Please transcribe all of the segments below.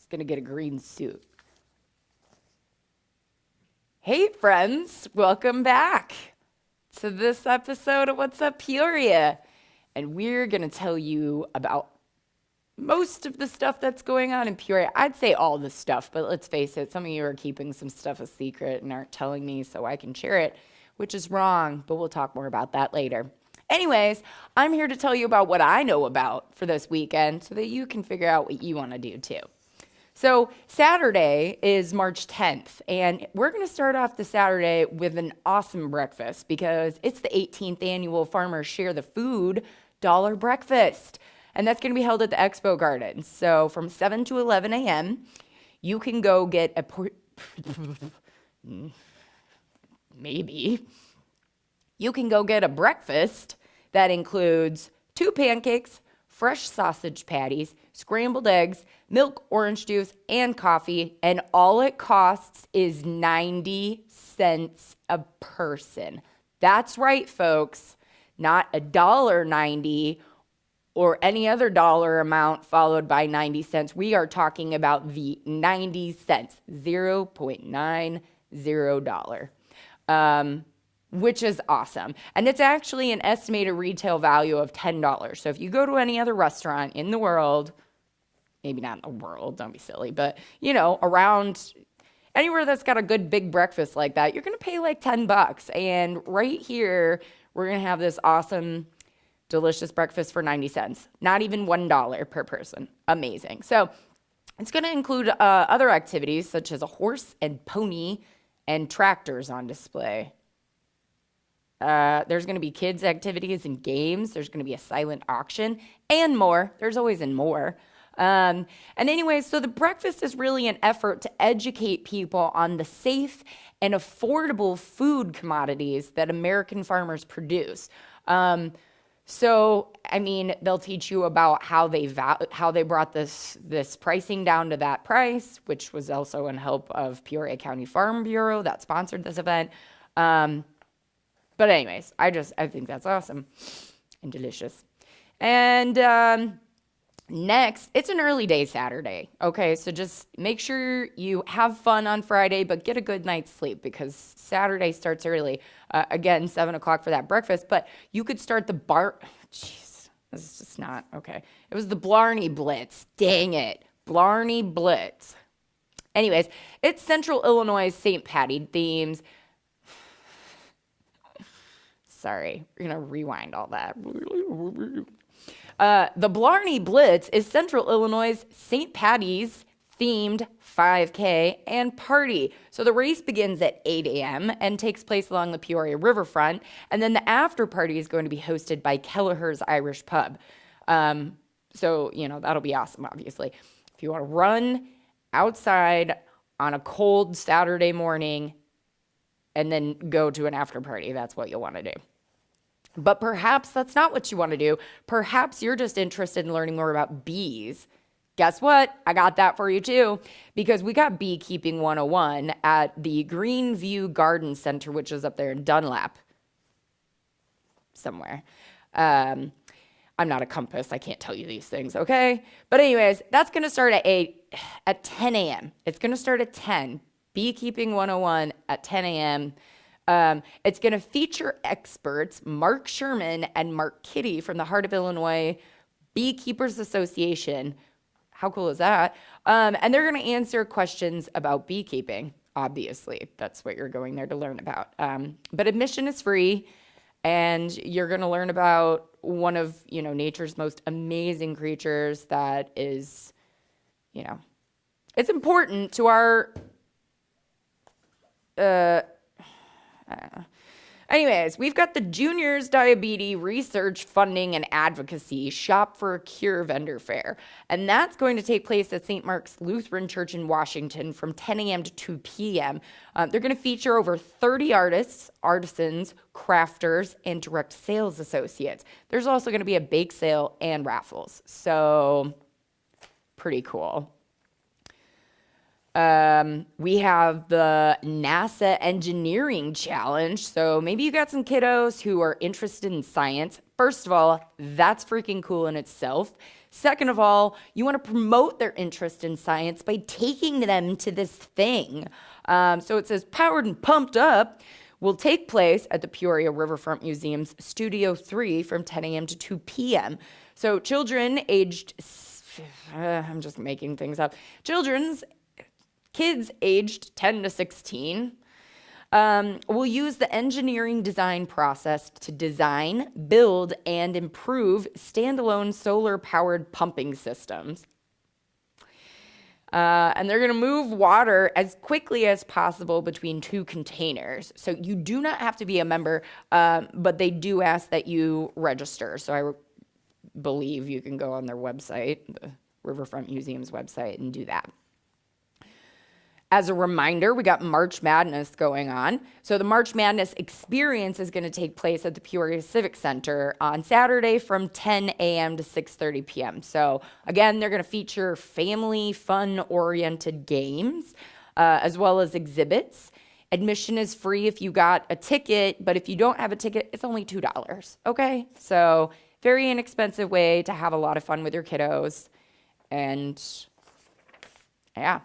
going to get a green suit. Hey, friends. Welcome back to this episode of What's Up, Peoria. And we're going to tell you about most of the stuff that's going on in Peoria. I'd say all the stuff, but let's face it, some of you are keeping some stuff a secret and aren't telling me so I can share it, which is wrong, but we'll talk more about that later. Anyways, I'm here to tell you about what I know about for this weekend so that you can figure out what you want to do too. So Saturday is March 10th, and we're going to start off the Saturday with an awesome breakfast because it's the 18th annual Farmers Share the Food Dollar Breakfast. And that's going to be held at the Expo Garden. So from 7 to 11 a.m., you can go get you can go get a breakfast that includes 2 pancakes, fresh sausage patties, scrambled eggs, milk, orange juice, and coffee. And all it costs is 90 cents a person. That's right, folks. Not $1.90 or any other dollar amount followed by 90 cents. We are talking about the 90 cents, $0.90, which is awesome. And it's actually an estimated retail value of $10. So if you go to any other restaurant in the world, maybe not in the world, don't be silly, but around anywhere that's got a good big breakfast like that, you're going to pay like $10. And right here, we're going to have this awesome delicious breakfast for 90 cents. Not even $1 per person. Amazing. So it's going to include other activities such as a horse and pony and tractors on display. There's going to be kids' activities and games. There's going to be a silent auction and more. There's always more. And anyways, so the breakfast is really an effort to educate people on the safe and affordable food commodities that American farmers produce. So, they'll teach you about how they brought this pricing down to that price, which was also in help of Peoria County Farm Bureau that sponsored this event. But anyways, I think that's awesome and delicious. And next, it's an early day Saturday. Okay, so just make sure you have fun on Friday, but get a good night's sleep because Saturday starts early. Again, 7 o'clock for that breakfast, but you could start the Jeez, this is just not okay. It was the Blarney Blitz. Dang it, Blarney Blitz. Anyways, it's Central Illinois St. Patty themes. Sorry, we're gonna rewind all that. The Blarney Blitz is Central Illinois' St. Patty's themed 5K and party. So the race begins at 8 a.m. and takes place along the Peoria riverfront. And then the after party is going to be hosted by Kelleher's Irish Pub. So that'll be awesome, obviously. If you want to run outside on a cold Saturday morning and then go to an after party, that's what you'll want to do. But perhaps that's not what you want to do. Perhaps you're just interested in learning more about bees. Guess what? I got that for you too, because we got Beekeeping 101 at the Greenview Garden Center, which is up there in Dunlap somewhere. I'm not a compass. I can't tell you these things, okay? But anyways, that's going to start at 10 a.m. It's going to start at 10. Beekeeping 101 at 10 a.m. It's going to feature experts Mark Sherman and Mark Kitty from the Heart of Illinois Beekeepers Association. How cool is that? And they're going to answer questions about beekeeping. Obviously, that's what you're going there to learn about. But admission is free, and you're going to learn about one of nature's most amazing creatures that is, it's important to our. I don't know. Anyways, we've got the Juniors Diabetes Research Funding and Advocacy Shop for a Cure vendor fair. And that's going to take place at St. Mark's Lutheran Church in Washington from 10 a.m. to 2 p.m. They're going to feature over 30 artists, artisans, crafters, and direct sales associates. There's also going to be a bake sale and raffles. So, pretty cool. We have the NASA Engineering Challenge. So maybe you got some kiddos who are interested in science. First of all, that's freaking cool in itself. Second of all, you want to promote their interest in science by taking them to this thing. So it says Powered and Pumped Up will take place at the Peoria Riverfront Museum's Studio 3 from 10 a.m. to 2 p.m. So children aged, I'm just making things up, kids aged 10 to 16 will use the engineering design process to design, build, and improve standalone solar-powered pumping systems. And they're going to move water as quickly as possible between two containers. So you do not have to be a member, but they do ask that you register. So I believe you can go on their website, the Riverfront Museum's website, and do that. As a reminder, we got March Madness going on. So the March Madness experience is going to take place at the Peoria Civic Center on Saturday from 10 a.m. to 6:30 p.m. So again, they're going to feature family, fun-oriented games, as well as exhibits. Admission is free if you got a ticket, but if you don't have a ticket, it's only $2, okay? So very inexpensive way to have a lot of fun with your kiddos. And yeah.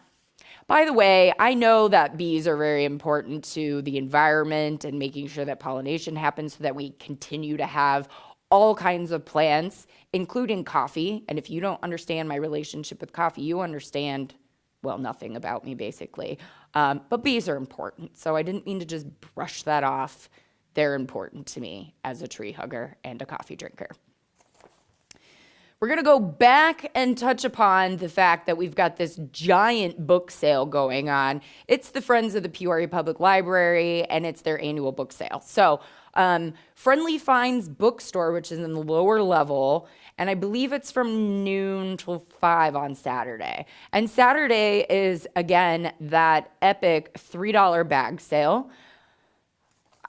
By the way, I know that bees are very important to the environment and making sure that pollination happens so that we continue to have all kinds of plants, including coffee. And if you don't understand my relationship with coffee, you understand, well, nothing about me, basically. But bees are important. So I didn't mean to just brush that off. They're important to me as a tree hugger and a coffee drinker. We're going to go back and touch upon the fact that we've got this giant book sale going on. It's the Friends of the Peoria Public Library, and it's their annual book sale. So Friendly Finds Bookstore, which is in the lower level, and I believe it's from noon till 5 on Saturday. And Saturday is, again, that epic $3 bag sale.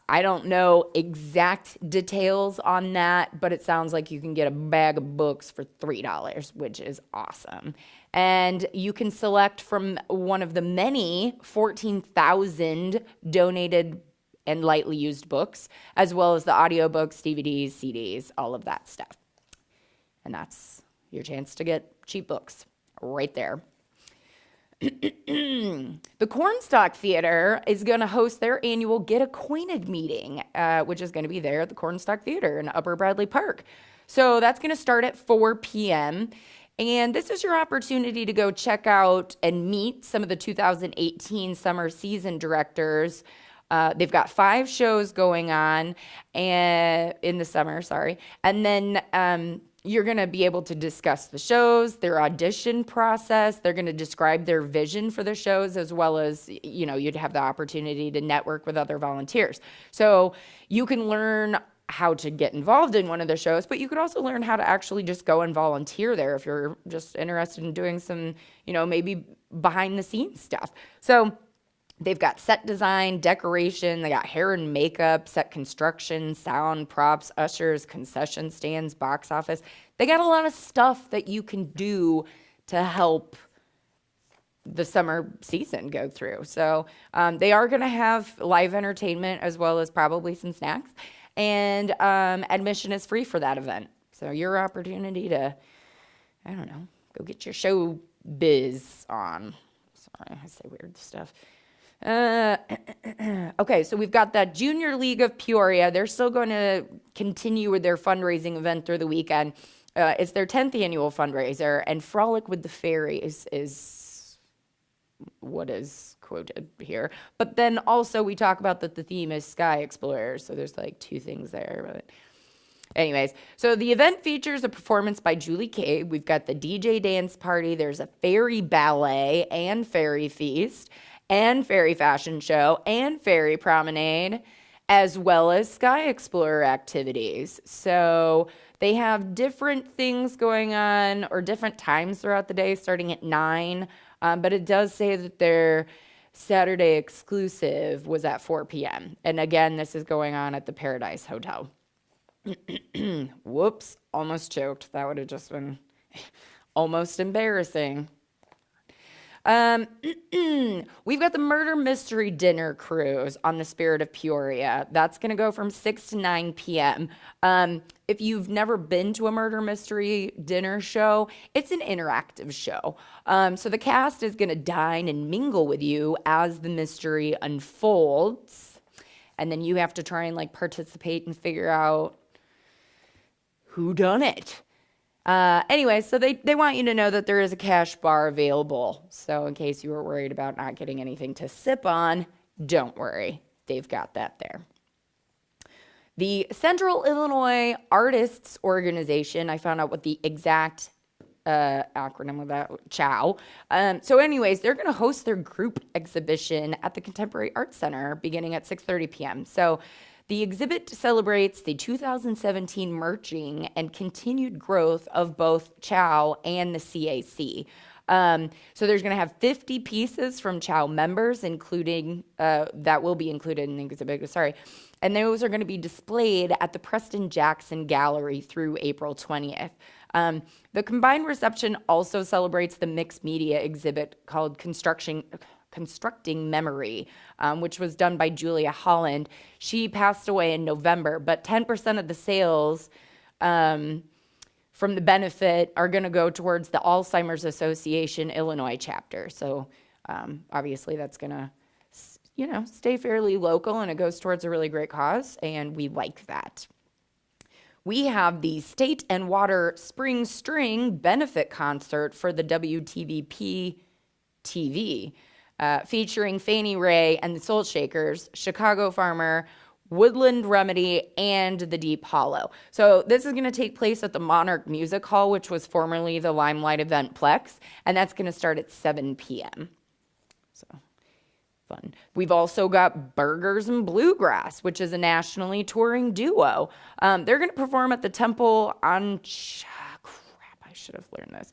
I don't know exact details on that, but it sounds like you can get a bag of books for $3, which is awesome. And you can select from one of the many 14,000 donated and lightly used books, as well as the audiobooks, DVDs, CDs, all of that stuff. And that's your chance to get cheap books right there. The Cornstalk Theater is going to host their annual Get Acquainted meeting, which is going to be there at the Cornstalk Theater in Upper Bradley Park. So that's going to start at 4 p.m. And this is your opportunity to go check out and meet some of the 2018 summer season directors. They've got 5 shows going on in the summer, and then you're going to be able to discuss the shows, their audition process. They're going to describe their vision for the shows, as well as, you'd have the opportunity to network with other volunteers. So you can learn how to get involved in one of the shows, but you could also learn how to actually just go and volunteer there if you're just interested in doing some, maybe behind the scenes stuff. So they've got set design, decoration, they got hair and makeup, set construction, sound, props, ushers, concession stands, box office. They got a lot of stuff that you can do to help the summer season go through. So they are going to have live entertainment as well as probably some snacks. And admission is free for that event. So your opportunity to, go get your show biz on. Sorry, I say weird stuff. Okay, so we've got that Junior League of Peoria. They're still going to continue with their fundraising event through the weekend. It's their 10th annual fundraiser, and Frolic with the Fairies is what is quoted here. But then also we talk about that the theme is Sky Explorers, so there's like 2 things there. But anyways, so the event features a performance by Julie Kay. We've got the DJ dance party. There's a fairy ballet and fairy feast, and fairy fashion show, and fairy promenade, as well as Sky Explorer activities. So they have different things going on, or different times throughout the day, starting at 9. But it does say that their Saturday exclusive was at 4 p.m. And again, this is going on at the Paradise Hotel. Whoops, almost choked. That would have just been almost embarrassing. Um, we've got the murder mystery dinner cruise on the Spirit of Peoria. That's going to go from 6 to 9 p.m. If you've never been to a murder mystery dinner show, it's an interactive show. So the cast is going to dine and mingle with you as the mystery unfolds. And then you have to try and like participate and figure out who done it. Anyway, so they want you to know that there is a cash bar available. So in case you were worried about not getting anything to sip on, don't worry. They've got that there. The Central Illinois Artists Organization, I found out what the exact acronym of that, CHOW. So anyways, they're going to host their group exhibition at the Contemporary Arts Center beginning at 6:30 p.m. So the exhibit celebrates the 2017 merging and continued growth of both CHOW and the CAC. So there's going to have 50 pieces from CHOW members, including that will be included in the exhibit. Sorry. And those are going to be displayed at the Preston Jackson Gallery through April 20th. The combined reception also celebrates the mixed media exhibit called Constructing Memory, which was done by Julia Holland. She passed away in November, but 10% of the sales from the benefit are going to go towards the Alzheimer's Association Illinois chapter. So obviously that's going to, stay fairly local, and it goes towards a really great cause, and we like that. We have the State and Water Spring String benefit concert for the WTVP TV, featuring Fannie Ray and the Soul Shakers, Chicago Farmer, Woodland Remedy, and the Deep Hollow. So this is going to take place at the Monarch Music Hall, which was formerly the Limelight Eventplex, and that's going to start at 7 p.m. So fun. We've also got Burgers and Bluegrass, which is a nationally touring duo. They're going to perform at the Temple on... Crap, I should have learned this.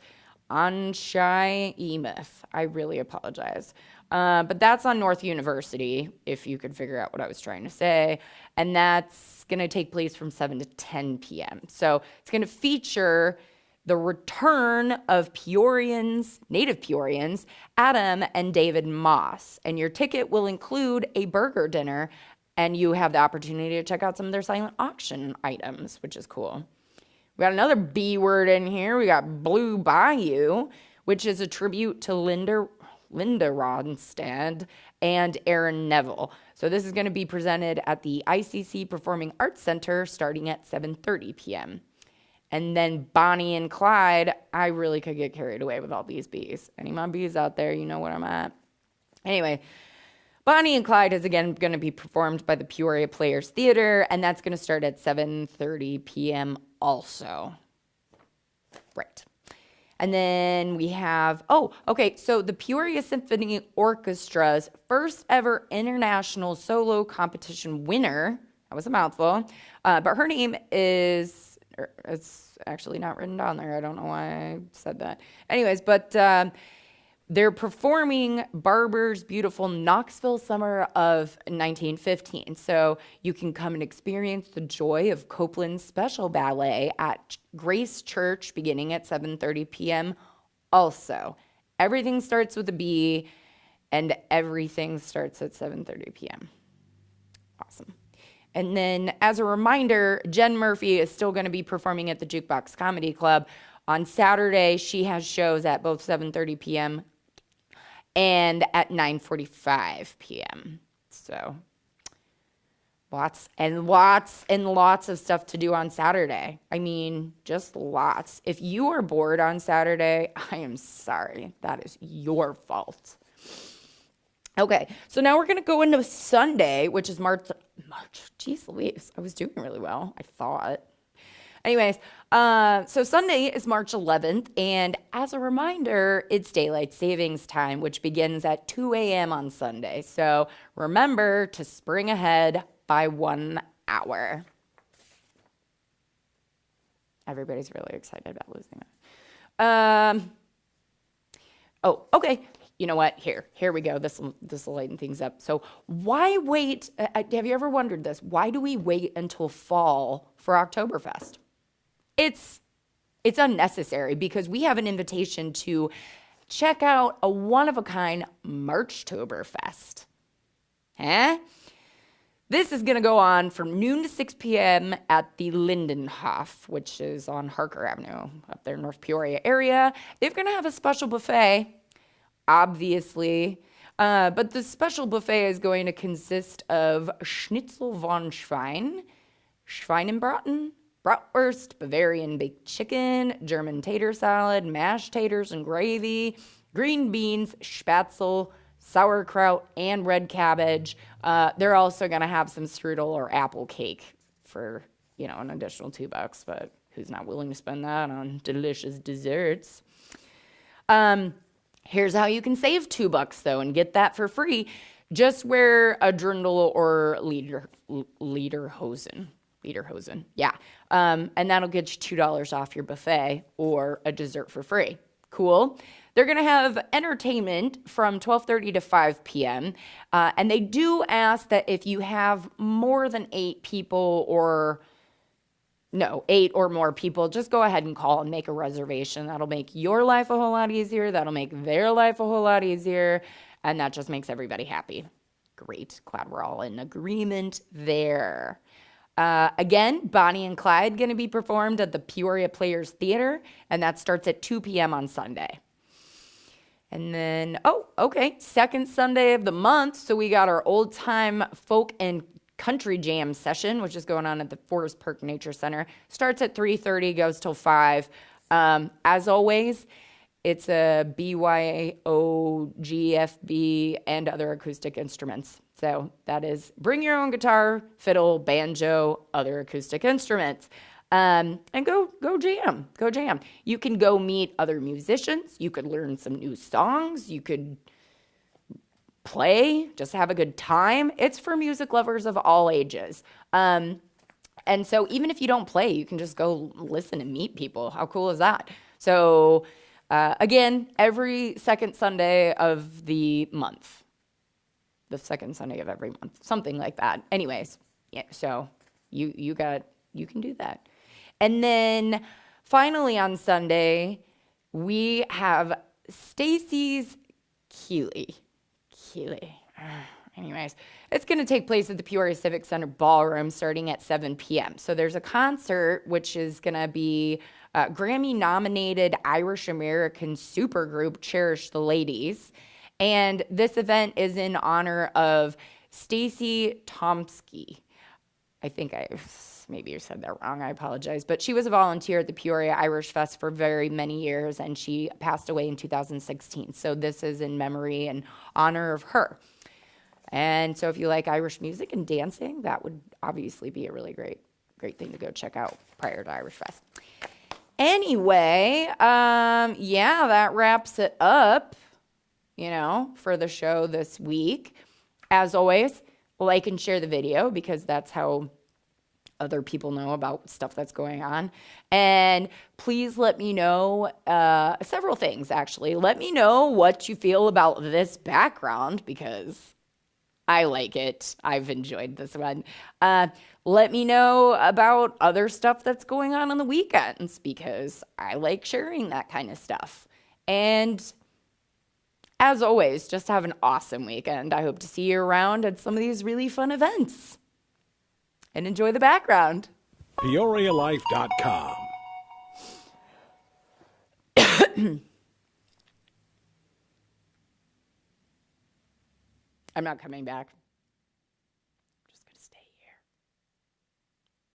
Anshai Emeth. I really apologize. But that's on North University, if you could figure out what I was trying to say. And that's going to take place from 7 to 10 p.m. So it's going to feature the return of native Peorians, Adam and David Moss. And your ticket will include a burger dinner, and you have the opportunity to check out some of their silent auction items, which is cool. We got another B word in here. We got Blue Bayou, which is a tribute to Linda Ronstadt and Aaron Neville. So this is going to be presented at the ICC Performing Arts Center starting at 7:30 p.m. And then Bonnie and Clyde, I really could get carried away with all these B's. Any of my B's out there, you know where I'm at. Anyway, Bonnie and Clyde is again going to be performed by the Peoria Players Theater, and that's going to start at 7:30 p.m. also. Right. And then we have, so the Peoria Symphony Orchestra's first ever international solo competition winner, that was a mouthful, but her name is, it's actually not written down there. I don't know why I said that. Anyways, but they're performing Barber's beautiful Knoxville Summer of 1915. So you can come and experience the joy of Copeland's special ballet at Grace Church beginning at 7:30 p.m. Also, everything starts with a B, and everything starts at 7:30 p.m. Awesome. And then as a reminder, Jen Murphy is still going to be performing at the Jukebox Comedy Club. On Saturday, she has shows at both 7:30 p.m. and at 9:45 p.m. So lots and lots and lots of stuff to do on Saturday. I mean, just lots. If you are bored on Saturday, I am sorry. That is your fault. Okay, so now we're going to go into Sunday, which is March. Jeez Louise, I was doing really well, I thought. Anyways, so Sunday is March 11th, and as a reminder, it's daylight savings time, which begins at 2 a.m. on Sunday. So remember to spring ahead by 1 hour. Everybody's really excited about losing that. Okay. You know what? Here we go. This will lighten things up. So why wait? Have you ever wondered this? Why do we wait until fall for Oktoberfest? It's unnecessary because we have an invitation to check out a one-of-a-kind Marchtoberfest. Huh? This is going to go on from noon to 6 p.m. at the Lindenhof, which is on Harker Avenue up there in North Peoria area. They're going to have a special buffet, obviously. But the special buffet is going to consist of Schnitzel von Schwein, Schweinenbraten, Bratwurst, Bavarian baked chicken, German tater salad, mashed taters and gravy, green beans, Spätzle, sauerkraut, and red cabbage. They're also going to have some strudel or apple cake for, an additional $2, but who's not willing to spend that on delicious desserts? Here's how you can save $2 though and get that for free. Just wear a dirndl or lederhosen. Yeah. And that'll get you $2 off your buffet or a dessert for free. Cool. They're going to have entertainment from 12:30 to 5 p.m. And they do ask that if you have more than 8 people 8 or more people, just go ahead and call and make a reservation. That'll make your life a whole lot easier. That'll make their life a whole lot easier. And that just makes everybody happy. Great. Glad we're all in agreement there. Again, Bonnie and Clyde going to be performed at the Peoria Players Theater, and that starts at 2 p.m. on Sunday. And then, second Sunday of the month, so we got our old-time folk and country jam session, which is going on at the Forest Park Nature Center. Starts at 3:30, goes till 5. As always, it's a BYO, GFB, and other acoustic instruments. So that is bring your own guitar, fiddle, banjo, other acoustic instruments. And go jam. Go jam. You can go meet other musicians. You could learn some new songs. You could play, just have a good time. It's for music lovers of all ages. And so even if you don't play, you can just go listen and meet people. How cool is that? So again, every second Sunday of the month. The second Sunday of every month. Something like that. Anyways, yeah, so you can do that. And then finally on Sunday, we have Stacy's Keeley. Anyways, it's going to take place at the Peoria Civic Center Ballroom starting at 7 p.m. So there's a concert, which is going to be Grammy-nominated Irish-American supergroup Cherish the Ladies. And this event is in honor of Stacy Tomsky. I think maybe I said that wrong. I apologize. But she was a volunteer at the Peoria Irish Fest for very many years, and she passed away in 2016. So this is in memory and honor of her. And so if you like Irish music and dancing, that would obviously be a really great thing to go check out prior to Irish Fest. Anyway, that wraps it up, for the show this week. As always, like and share the video because that's how other people know about stuff that's going on. And please let me know several things, actually. Let me know what you feel about this background because I like it. I've enjoyed this one. Let me know about other stuff that's going on the weekends because I like sharing that kind of stuff. And as always, just have an awesome weekend. I hope to see you around at some of these really fun events. And enjoy the background. PeoriaLife.com. I'm not coming back.